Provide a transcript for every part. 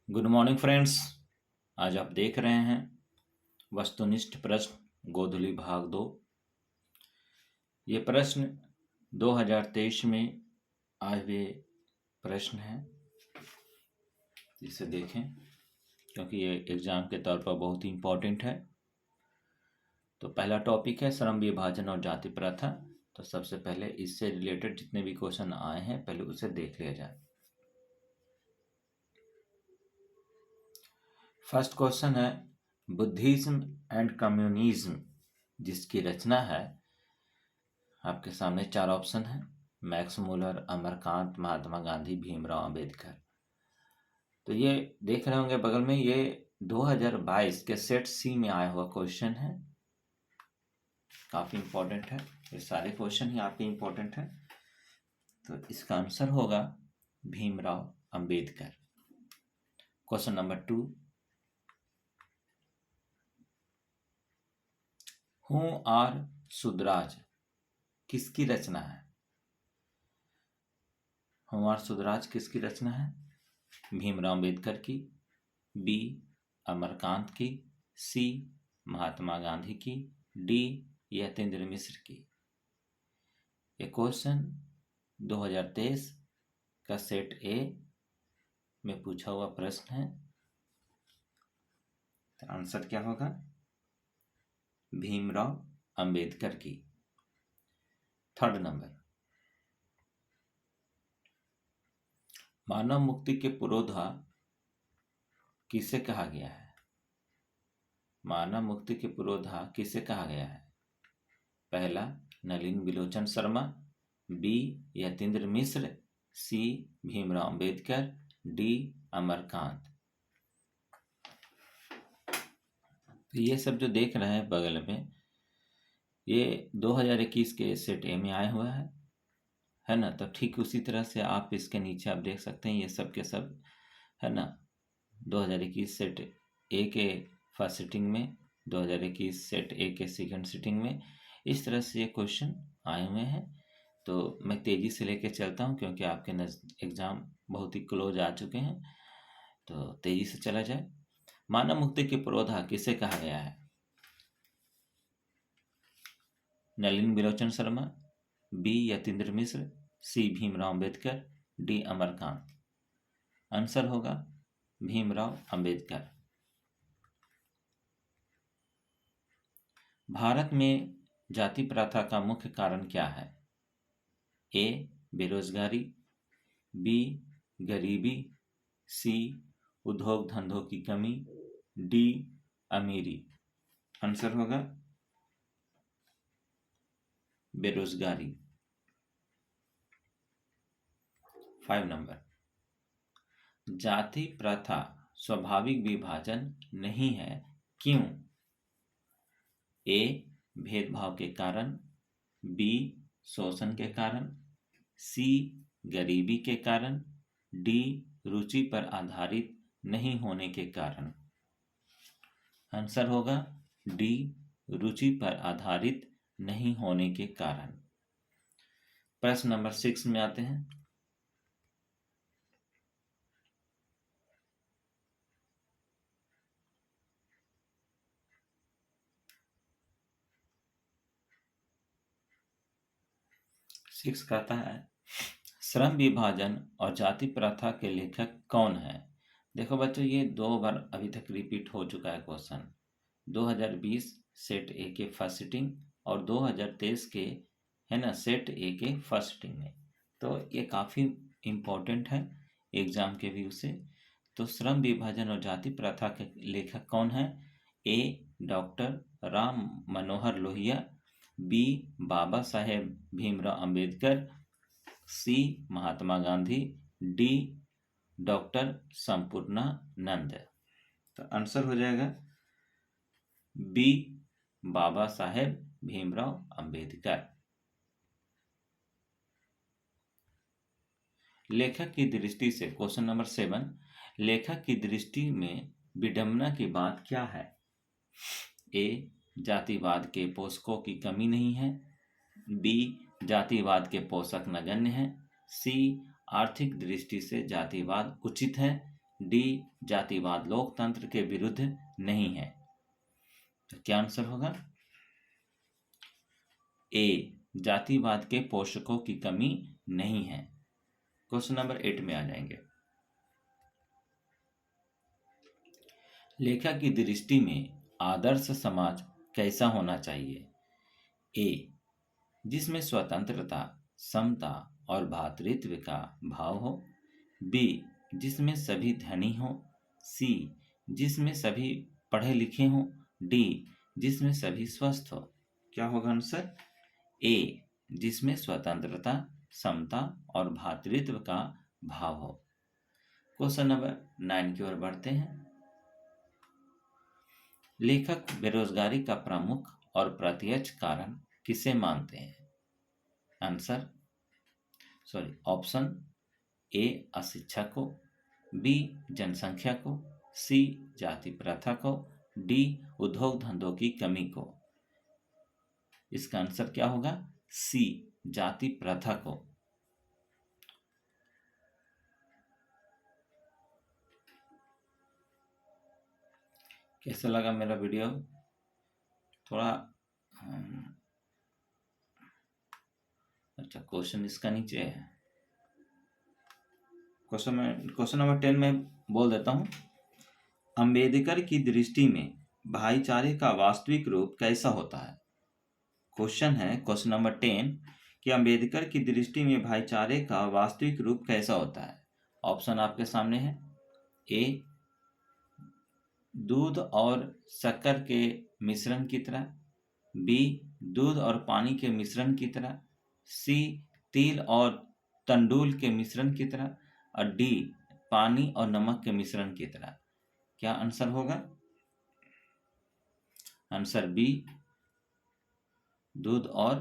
Good morning friends. आज आप देख रहे हैं वस्तुनिष्ठ प्रश्न गोधूली भाग 2। ये प्रश्न 2023 में आए हुए प्रश्न हैं, इसे देखें क्योंकि ये एग्जाम के तौर पर बहुत ही इम्पोर्टेंट है। तो पहला टॉपिक है श्रम विभाजन और जाति प्रथा। तो सबसे पहले इससे रिलेटेड जितने भी क्वेश्चन आए हैं पहले उसे देख लिया जाए। फर्स्ट क्वेश्चन है बुद्धिज्म एंड कम्युनिज्म, जिसकी रचना है, आपके सामने 4 ऑप्शन है, मैक्स मुलर, अमरकांत, महात्मा गांधी, भीमराव अंबेडकर। तो ये देख रहे होंगे बगल में, ये 2022 के सेट सी में आया हुआ क्वेश्चन है, काफी इंपॉर्टेंट है। ये सारे क्वेश्चन ही आपके इंपॉर्टेंट है। तो इसका आंसर होगा Bhimrao Ambedkar. Question number 2, who are Shudras किसकी रचना है? हु आर सुदराज किसकी रचना है? भीमराव अंबेडकर की, बी अमरकांत की, सी महात्मा गांधी की, डी यतीन्द्र मिश्र की। ये क्वेश्चन 2023 का सेट ए में पूछा हुआ प्रश्न है। तो आंसर क्या होगा? भीमराव अंबेडकर की। थर्ड नंबर, मानव मुक्ति के पुरोधा किसे कहा गया है? मानव मुक्ति के पुरोधा किसे कहा गया है? पहला नलिन बिलोचन शर्मा, बी यतीन्द्र मिश्र, सी भीमराव अंबेडकर, डी अमरकांत। तो ये सब जो देख रहे हैं बगल में, ये 2021 के सेट ए में आया हुआ है ना। तो ठीक उसी तरह से आप इसके नीचे आप देख सकते हैं, ये सब के सब है ना 2021 सेट ए के फर्स्ट सिटिंग में, 2021 सेट ए के सेकंड सिटिंग में, इस तरह से ये क्वेश्चन आए हुए हैं। तो मैं तेजी से लेके चलता हूँ क्योंकि आपके एग्जाम बहुत ही क्लोज आ चुके हैं, तो तेजी से चला जाए। मानव मुक्ति के पुरोधा किसे कहा गया है? नलिन बिलोचन शर्मा, बी यतीन्द्र मिश्र, सी भीमराव अंबेडकर, डी अमरकांत। आंसर होगा भीमराव अंबेडकर। भारत में जाति प्रथा का मुख्य कारण क्या है? ए बेरोजगारी, बी गरीबी, सी उद्योग धंधों की कमी, डी अमीरी। आंसर होगा बेरोजगारी। 5 नंबर, जाति प्रथा स्वाभाविक विभाजन नहीं है, क्यों? ए भेदभाव के कारण, बी शोषण के कारण, सी गरीबी के कारण, डी रुचि पर आधारित नहीं होने के कारण। आंसर होगा डी रुचि पर आधारित नहीं होने के कारण। प्रश्न नंबर 6 में आते हैं। सिक्स कहता है श्रम विभाजन और जाति प्रथा के लेखक कौन है? देखो बच्चों, ये 2 बार अभी तक रिपीट हो चुका है क्वेश्चन, 2020 सेट ए के फर्स्ट सिटिंग और 2023 के है ना सेट ए के फर्स्ट सिटिंग में। तो ये काफ़ी इम्पोर्टेंट है एग्जाम के व्यू से। तो श्रम विभाजन और जाति प्रथा के लेखक कौन है? ए डॉक्टर राम मनोहर लोहिया, बी बाबा साहेब भीमराव अंबेडकर, सी महात्मा गांधी, डी डॉक्टर संपूर्णानंद। तो आंसर हो जाएगा बी बाबा साहेब भीमराव अंबेडकर। लेखक की दृष्टि से क्वेश्चन नंबर 7, लेखक की दृष्टि में विडंबना की बात क्या है? ए जातिवाद के पोषकों की कमी नहीं है, बी जातिवाद के पोषक नगण्य हैं, सी आर्थिक दृष्टि से जातिवाद उचित है, डी जातिवाद लोकतंत्र के विरुद्ध नहीं है। तो क्या आंसर होगा? ए जातिवाद के पोषकों की कमी नहीं है। क्वेश्चन नंबर 8 में आ जाएंगे। लेखक की दृष्टि में आदर्श समाज कैसा होना चाहिए? ए जिसमें स्वतंत्रता, समता और भ्रातृत्व का भाव हो। बी जिसमें सभी धनी हो। सी जिसमें सभी पढ़े लिखे हों। डी जिसमें सभी स्वस्थ हो। क्या होगा आंसर? ए जिसमें स्वतंत्रता, समता और भ्रातृत्व का भाव हो। क्वेश्चन नंबर 9 की ओर बढ़ते हैं। लेखक बेरोजगारी का प्रमुख और प्रत्यक्ष कारण किसे मानते हैं? आंसर ऑप्शन ए अशिक्षा को, बी जनसंख्या को, सी जाति प्रथा को, डी उद्योग धंधों की कमी को। इसका आंसर क्या होगा? सी जाति प्रथा को। कैसा लगा मेरा वीडियो? थोड़ा अच्छा, क्वेश्चन इसका नीचे है। क्वेश्चन नंबर 10 में बोल देता हूं। अंबेडकर की दृष्टि में भाईचारे का वास्तविक रूप कैसा होता है? क्वेश्चन है क्वेश्चन नंबर 10 कि अंबेडकर की दृष्टि में भाईचारे का वास्तविक रूप कैसा होता है? ऑप्शन आपके सामने है। ए दूध और शक्कर के मिश्रण की तरह। बी दूध और पानी के मिश्रण की तरह। सी तिल और तंडुल के मिश्रण की तरह। और डी पानी और नमक के मिश्रण की तरह। क्या आंसर होगा? आंसर बी दूध और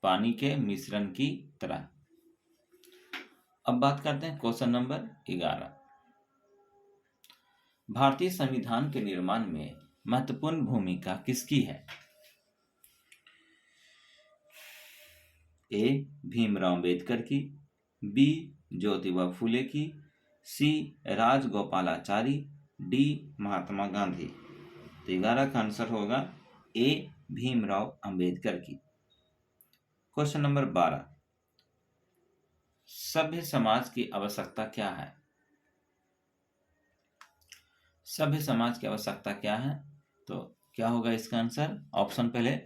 पानी के मिश्रण की तरह। अब बात करते हैं क्वेश्चन नंबर 11। भारतीय संविधान के निर्माण में महत्वपूर्ण भूमिका किसकी है? ए भीमराव अंबेडकर की, बी ज्योतिबा फुले की, सी राजगोपालाचारी, डी महात्मा गांधी। तो 11 का आंसर होगा ए भीमराव अंबेडकर की। Question number 12। सभ्य समाज की आवश्यकता क्या है? सभ्य समाज की आवश्यकता क्या है? तो क्या होगा इसका आंसर? ऑप्शन पहले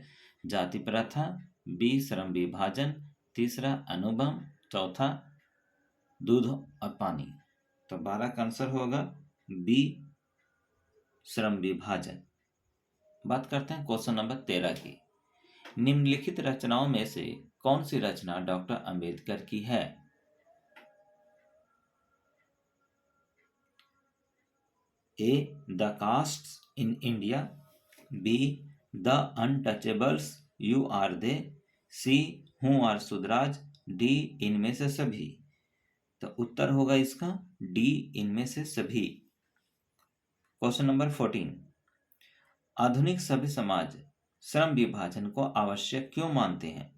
जाति प्रथा, बी श्रम विभाजन, तीसरा अनुबंध, चौथा दूध और पानी। तो 12 का आंसर होगा बी श्रम विभाजन। बात करते हैं क्वेश्चन नंबर 13 की। निम्नलिखित रचनाओं में से कौन सी रचना डॉक्टर अंबेडकर की है? A the castes in India, B the untouchables you are they, C who are Shudras, D इनमें से सभी। तो उत्तर होगा इसका डी इनमें से सभी। Question number 14। आधुनिक सभ्य समाज श्रम विभाजन को आवश्यक क्यों मानते हैं?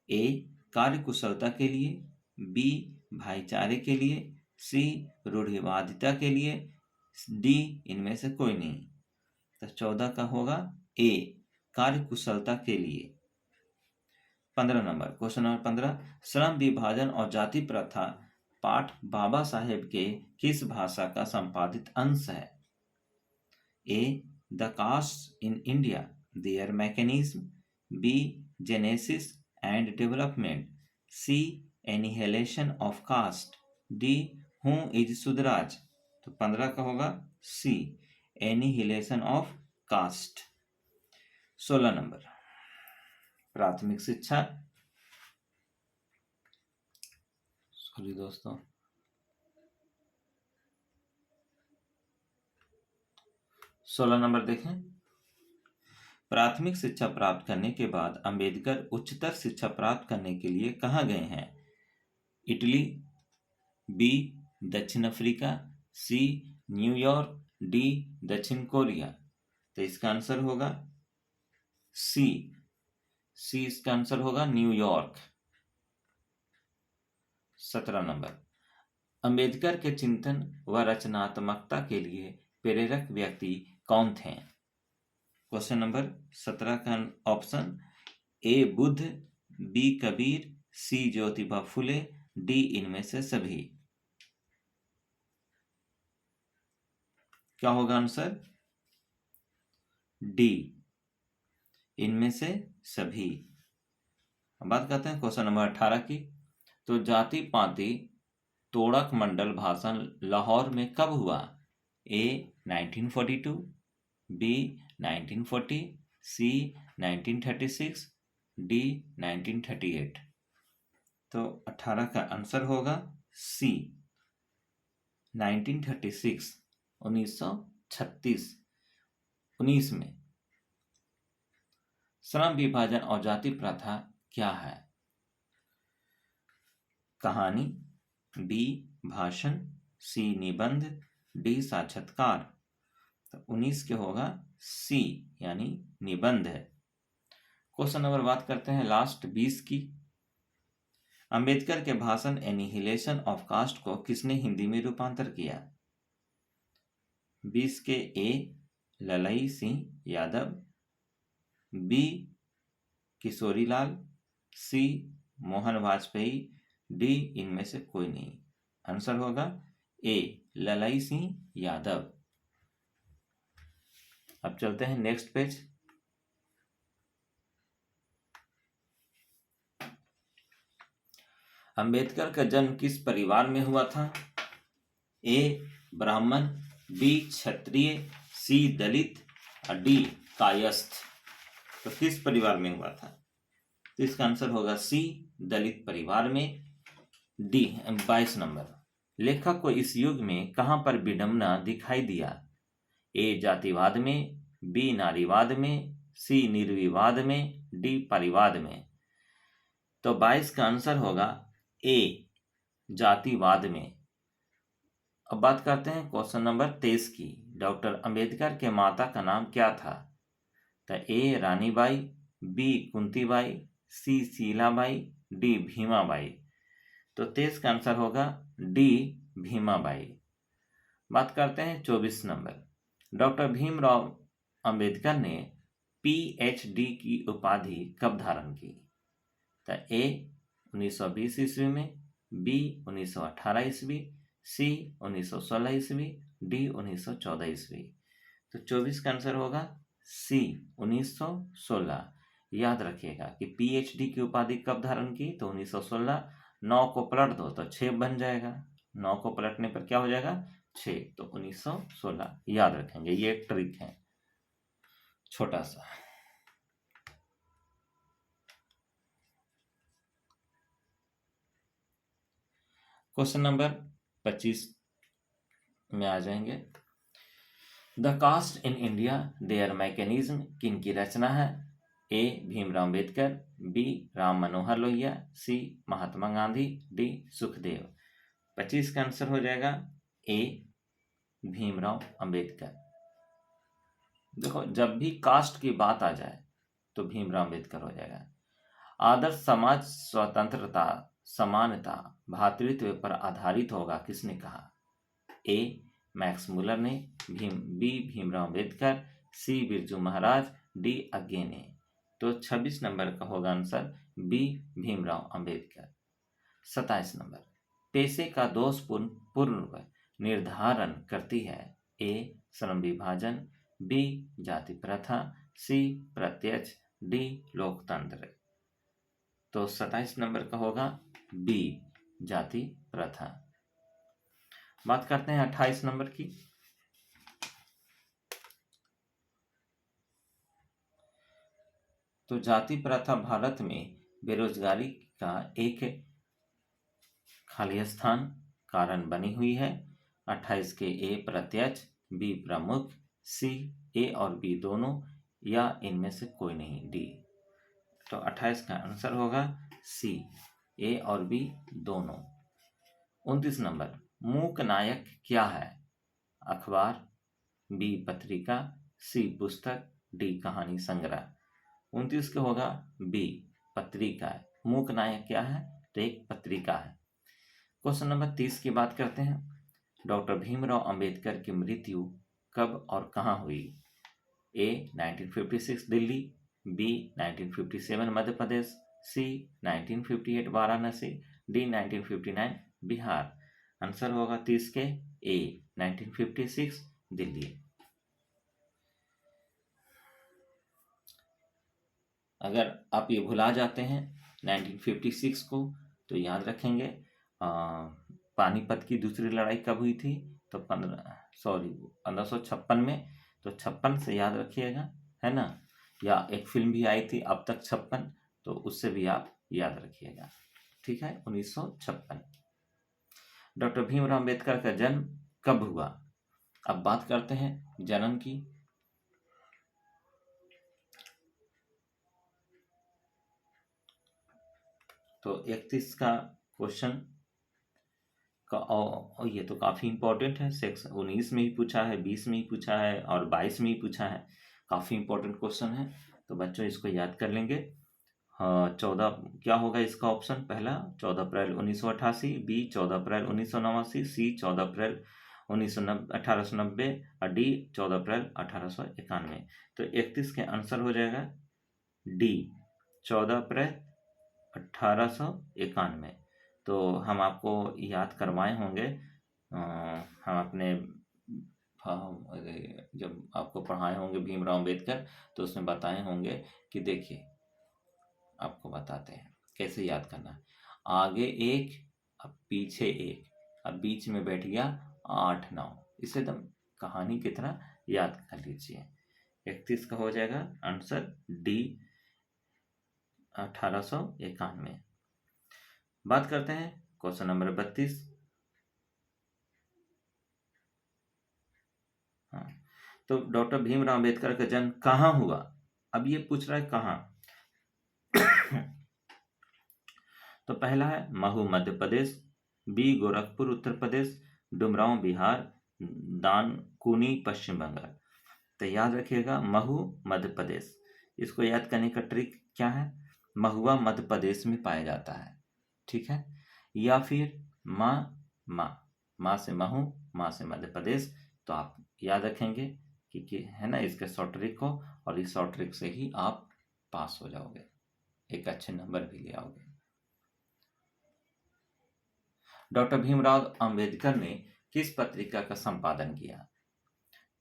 ए कार्य कुशलता के लिए, बी भाईचारे के लिए, सी रूढ़िवादिता के लिए, डी इनमें से कोई नहीं। तो 14 का होगा ए कार्य कुशलता के लिए। 15 नंबर क्वेश्चन नंबर 15। श्रम विभाजन और जाति प्रथा पाठ बाबा साहेब के किस भाषा का संपादित अंश है? A the caste in India, their mechanism, B genesis and development, C annihilation of caste, D who is Shudras. तो 15 का होगा सी एनिहिलेशन ऑफ कास्ट। 16 नंबर प्राथमिक शिक्षा। सॉरी दोस्तों, सोलह नंबर देखें। प्राथमिक शिक्षा प्राप्त करने के बाद अंबेडकर उच्चतर शिक्षा प्राप्त करने के लिए कहाँ गए हैं? इटली, बी दक्षिण अफ्रीका, सी न्यूयॉर्क, डी दक्षिण कोरिया। तो इसका आंसर होगा सी इसका आंसर होगा न्यूयॉर्क। 17 नंबर अंबेडकर के चिंतन व रचनात्मकता के लिए प्रेरक व्यक्ति कौन थे? क्वेश्चन नंबर 17 का option A Buddha, B Kabir, C Jyotiba Phule, D इनमें से सभी। क्या होगा आंसर? डी, इनमें से सभी। अब बात करते हैं क्वेश्चन नंबर 18 की। तो जाति पाति तोड़क मंडल भाषण लाहौर में कब हुआ? ए 1942, बी 1940, सी 1936, डी 1938। तो 18 का आंसर होगा सी 1936, 1936, 19 में। श्रम विभाजन और जाति प्रथा क्या है? कहानी, बी भाषण, सी निबंध, डी साक्षात्कार। तो 19 के होगा सी यानी निबंध है। क्वेश्चन नंबर बात करते हैं लास्ट 20 की। अंबेडकर के भाषण एनिहिलेशन ऑफ कास्ट को किसने हिंदी में रूपांतर किया? 20 के ए ललई सिंह यादव, बी किशोरीलाल, सी मोहन वाजपेयी, डी इनमें से कोई नहीं। आंसर होगा ए ललई सिंह यादव। अब चलते हैं नेक्स्ट पेज। अंबेडकर का जन्म किस परिवार में हुआ था? ए ब्राह्मण, बी क्षत्रिय, सी दलित और डी कायस्थ। तो किस परिवार में हुआ था? तो इसका आंसर होगा सी दलित परिवार में। D 22 number. लेखक को इस युग में कहां पर विडंबना दिखाई दिया? ए जातिवाद में, बी नारीवाद में, सी निर्विवाद में, डी परिवाद में। तो 22 का आंसर होगा ए जातिवाद में। अब बात करते हैं क्वेश्चन नंबर 23 की। डॉक्टर अंबेडकर के माता का नाम क्या था? तो ए रानीबाई, बी कुंतीबाई, सी शीलाबाई, डी भीमाबाई। तो 23 का आंसर होगा डी भीमाबाई। बात करते हैं 24 नंबर। डॉक्टर भीमराव अंबेडकर ने पीएचडी की उपाधि कब धारण की? तो ए 1920 ईस्वी में, बी 1918 ईस्वी, सी 1916 ईस्वी, डी 1914 ईस्वी। तो 24 का आंसर होगा सी 1916। याद रखिएगा कि पीएचडी की उपाधि कब धारण की? तो 1916। 9 को पलट दो तो 6 बन जाएगा। 9 को पलटने पर क्या हो जाएगा? 6। तो 1916 याद रखेंगे। ये एक ट्रिक है छोटा सा। क्वेश्चन नंबर 25 में आ जाएंगे। The caste in India their mechanism किनकी रचना है? A Bhimrao Ambedkar, B Ram Manohar Lohia, C Mahatma Gandhi, D Sukhdev. 25 का आंसर हो जाएगा ए भीमराव अंबेडकर। देखो, जब भी कास्ट की बात आ जाए तो भीमराव अंबेडकर हो जाएगा। आदर्श समाज स्वतंत्रता, समानता, भ्रातृत्व पर आधारित होगा किसने कहा? ए मैक्स मुलर ने, B Bhimrao Ambedkar, C Birju Maharaj, D Agyeya ने। तो 26 नंबर का होगा answer B Bhimrao Ambedkar. 27 number. पेशे का दोषपूर्ण निर्धारण करती है? ए श्रम विभाजन, बी जाति प्रथा, सी प्रत्यक्ष, डी लोकतंत्र। तो 27 नंबर का होगा बी जाति प्रथा। बात करते हैं 28 नंबर की। तो जाति प्रथा भारत में बेरोजगारी का एक खाली स्थान कारण बनी हुई है। 28 के ए प्रत्यक्ष, बी प्रमुख, सी ए और बी दोनों, या इनमें से कोई नहीं, डी। तो 28 का आंसर होगा सी ए और बी दोनों। 29 नंबर। मूक नायक क्या है? अखबार, बी पत्रिका, सी पुस्तक, डी कहानी संग्रह। 29 के होगा बी पत्रिका है। मूक नायक क्या है? तो एक पत्रिका है। क्वेश्चन नंबर 30 की बात करते हैं। डॉक्टर भीमराव अंबेडकर की मृत्यु कब और कहाँ हुई? ए 1956 दिल्ली, बी 1957 मध्य प्रदेश, सी 1958 वाराणसी, डी 1959 बिहार। आंसर होगा 30 के ए 1956 दिल्ली। अगर आप ये भुला जाते हैं 1956 को तो याद रखेंगे पानीपत की दूसरी लड़ाई कब हुई थी? तो 1556 में। तो 56 से याद रखिएगा, है ना। या एक फिल्म भी आई थी अब तक 56, तो उससे भी आप याद रखिएगा। ठीक है, 1956। डॉक्टर भीमराव अंबेडकर का जन्म कब हुआ? अब बात करते हैं जन्म की। तो 31 का क्वेश्चन का और ये तो काफ़ी इम्पोर्टेंट है। सेक्शन 19 में ही पूछा है, 20 में ही पूछा है और 22 में ही पूछा है। काफ़ी इम्पोर्टेंट क्वेश्चन है, तो बच्चों इसको याद कर लेंगे। हाँ, 14 क्या होगा इसका ऑप्शन? पहला 14 अप्रैल 1988, बी 14 अप्रैल 1989, सी 14 अप्रैल 1890 और डी 14 अप्रैल 1891। तो 31 के आंसर हो जाएगा डी 14 अप्रैल 1891। तो हम आपको याद करवाए होंगे, हम अपने जब आपको पढ़ाए होंगे भीमराव अंबेडकर, तो उसमें बताए होंगे कि देखिए आपको बताते हैं कैसे याद करना है। आगे एक, अब पीछे एक, अब बीच में बैठ गया 8 9। इसे एकदम कहानी की तरह याद कर लीजिए। 31 का हो जाएगा आंसर डी 1891। बात करते हैं क्वेश्चन नंबर 32। हाँ, तो डॉक्टर भीमराव अंबेडकर का जन्म कहाँ हुआ? अब ये पूछ रहा है कहाँ। तो पहला है महू मध्य प्रदेश, बी गोरखपुर उत्तर प्रदेश, डुमरांव बिहार, दानकुनी पश्चिम बंगाल। तो याद रखिएगा महू मध्य प्रदेश। इसको याद करने का ट्रिक क्या है? महुआ मध्य प्रदेश में पाया जाता है, ठीक है। या फिर माँ से महू, माँ से मध्य प्रदेश। तो आप याद रखेंगे कि है ना, इसके शॉर्ट ट्रिक को, और इस शॉर्ट ट्रिक से ही आप पास हो जाओगे, एक अच्छे नंबर भी ले आओगे। डॉक्टर भीमराव अंबेडकर ने किस पत्रिका का संपादन किया?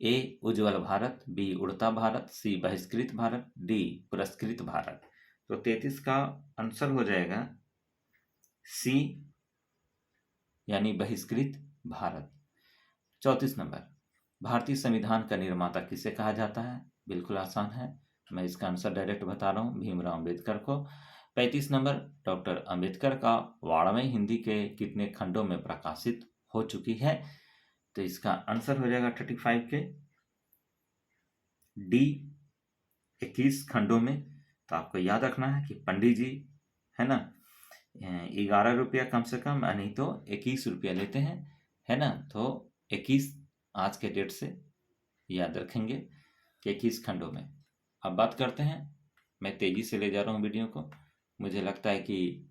ए उज्ज्वल भारत, बी उड़ता भारत, सी बहिष्कृत भारत, डी पुरस्कृत भारत। तो 33 का आंसर हो जाएगा सी, यानी बहिष्कृत भारत। 34 नंबर, भारतीय संविधान का निर्माता किसे कहा जाता है? बिल्कुल आसान है, मैं इसका आंसर डायरेक्ट बता रहा हूँ, भीमराव अंबेडकर को। 35 नंबर, डॉक्टर अंबेडकर का वाड़में हिंदी के कितने खंडों में प्रकाशित हो चुकी है? तो इसका आंसर हो जाएगा 35 के डी 21 खंडों में। तो आपको याद रखना है कि पंडित जी, है ना, 11 रुपया कम से कम, नहीं तो 21 रुपया लेते हैं, है ना। तो 21 आज के डेट से याद रखेंगे कि 21 खंडों में। अब बात करते हैं, मैं तेजी से ले जा रहा हूँ वीडियो को, मुझे लगता है कि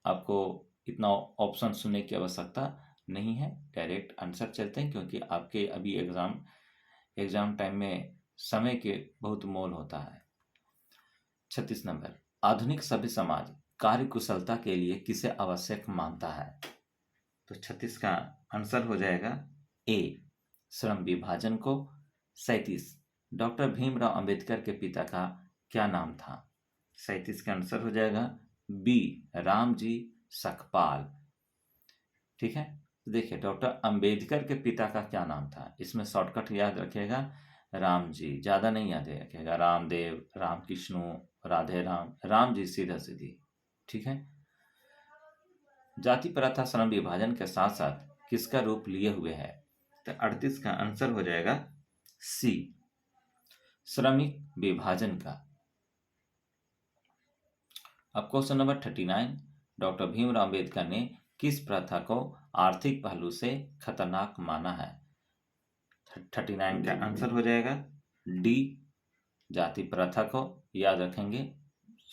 आपको इतना ऑप्शन सुनने की आवश्यकता नहीं है, डायरेक्ट आंसर चलते हैं, क्योंकि आपके अभी एग्जाम टाइम में समय के बहुत मोल होता है। 36 नंबर, आधुनिक सभ्य समाज कार्य कुशलता के लिए किसे आवश्यक मानता है? तो 36 का आंसर हो जाएगा ए श्रम विभाजन को। 37, डॉक्टर भीमराव अंबेडकर के पिता का क्या नाम था? 37 का आंसर हो जाएगा बी रामजी सकपाल। ठीक है, तो देखिए डॉक्टर अंबेडकर के पिता का क्या नाम था, इसमें शॉर्टकट याद रखिएगा, राम जी, ज्यादा नहीं याद रखिएगा, रामदेव, राम कृष्णु, राधे राम, राम जी सीधा सीधी। ठीक है, जाति प्रथा श्रम विभाजन के साथ साथ किसका रूप लिए हुए है? तो 38 का आंसर हो जाएगा सी श्रमिक विभाजन का। अब question number 39, doctor Bhimrao Ambedkar ने किस प्रथा को आर्थिक पहलू से खतरनाक माना है? 39 का आंसर हो जाएगा डी जाति प्रथा को। याद रखेंगे,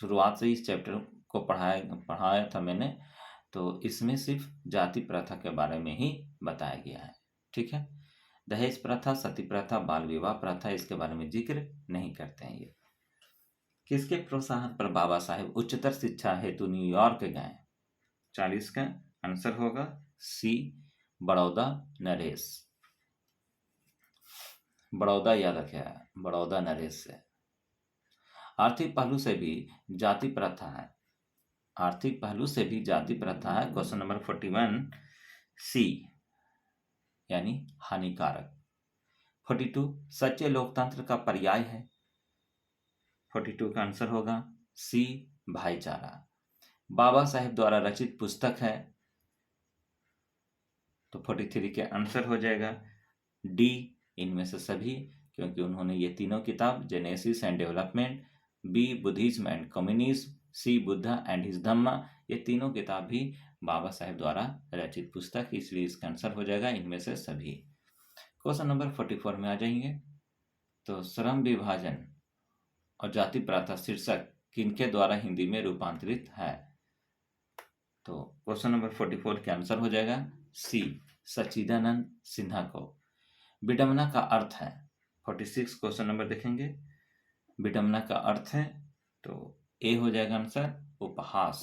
शुरुआत से इस चैप्टर को पढ़ाया था मैंने, तो इसमें सिर्फ जाति प्रथा के बारे में ही बताया गया है। ठीक है, दहेज प्रथा, सती प्रथा, बाल विवाह प्रथा, इसके बारे में जिक्र नहीं करते हैं ये। किसके प्रोत्साहन पर बाबा साहेब उच्चतर शिक्षा हेतु न्यूयॉर्क गए? 40 का आंसर होगा सी, बड़ौदा नरेश। बड़ौदा याद रखिएगा, बड़ौदा नरेश से। आर्थिक पहलू से भी जाति प्रथा है, आर्थिक पहलू से भी जाति प्रथा है। क्वेश्चन नंबर 41 सी, यानी हानिकारक। 42 सच्चे लोकतंत्र का पर्याय है। 42 का आंसर होगा सी, भाईचारा। बाबा साहेब द्वारा रचित पुस्तक है, तो 43 के आंसर हो जाएगा डी, इनमें से सभी, क्योंकि उन्होंने ये तीनों किताब genesis and development, B Buddhism and communism, C Buddha and his Dhamma, ये तीनों किताब भी बाबा साहेब द्वारा रचित पुस्तक, इसलिए इसका आंसर हो जाएगा इनमें से सभी। क्वेश्चन नंबर 44 में आ जाएंगे। तो श्रम विभाजन और जाति प्रथा शीर्षक किनके द्वारा हिंदी में रूपांतरित है? तो क्वेश्चन नंबर 44 के आंसर हो जाएगा सी, सच्चिदानंद सिन्हा को। विडंबना का अर्थ है, 46 क्वेश्चन नंबर देखेंगे। विडंबना का अर्थ है, तो ए हो जाएगा आंसर, उपहास।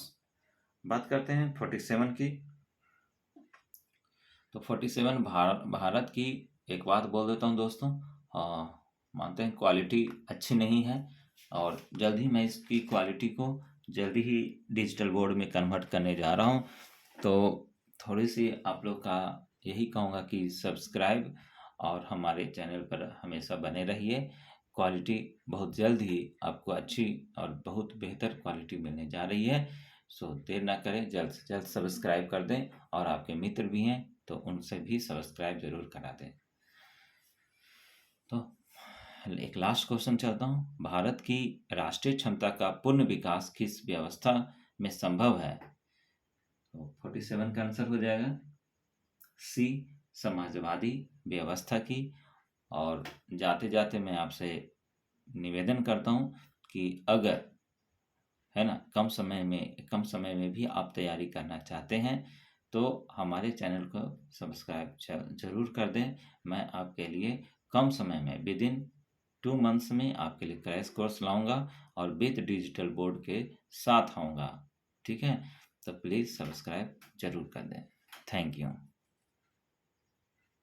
बात करते हैं 47 की। तो 47 भारत की, एक बात बोल देता हूँ दोस्तों, मानते हैं क्वालिटी अच्छी नहीं है, और जल्द ही मैं इसकी क्वालिटी को जल्दी ही डिजिटल बोर्ड में कन्वर्ट करने जा रहा हूँ। तो थोड़ी सी आप लोग का यही कहूँगा कि सब्सक्राइब और हमारे चैनल पर हमेशा बने रहिए। क्वालिटी बहुत जल्द ही आपको अच्छी और बहुत बेहतर क्वालिटी मिलने जा रही है। सो देर ना करें, जल्द से जल्द सब्सक्राइब कर दें, और आपके मित्र भी हैं तो उनसे भी सब्सक्राइब जरूर करा दें। तो एक लास्ट क्वेश्चन चलता हूँ। भारत की राष्ट्रीय क्षमता का पूर्ण विकास किस व्यवस्था में संभव है? तो 47 का आंसर हो जाएगा सी, समाजवादी व्यवस्था की। और जाते जाते मैं आपसे निवेदन करता हूँ कि अगर है ना कम समय में भी आप तैयारी करना चाहते हैं तो हमारे चैनल को सब्सक्राइब जरूर कर दें। मैं आपके लिए कम समय में, विद इन 2 मंथ्स में आपके लिए क्रैश कोर्स लाऊंगा और विद डिजिटल बोर्ड के साथ आऊँगा। ठीक है, तो प्लीज़ सब्सक्राइब जरूर कर दें। Thank you.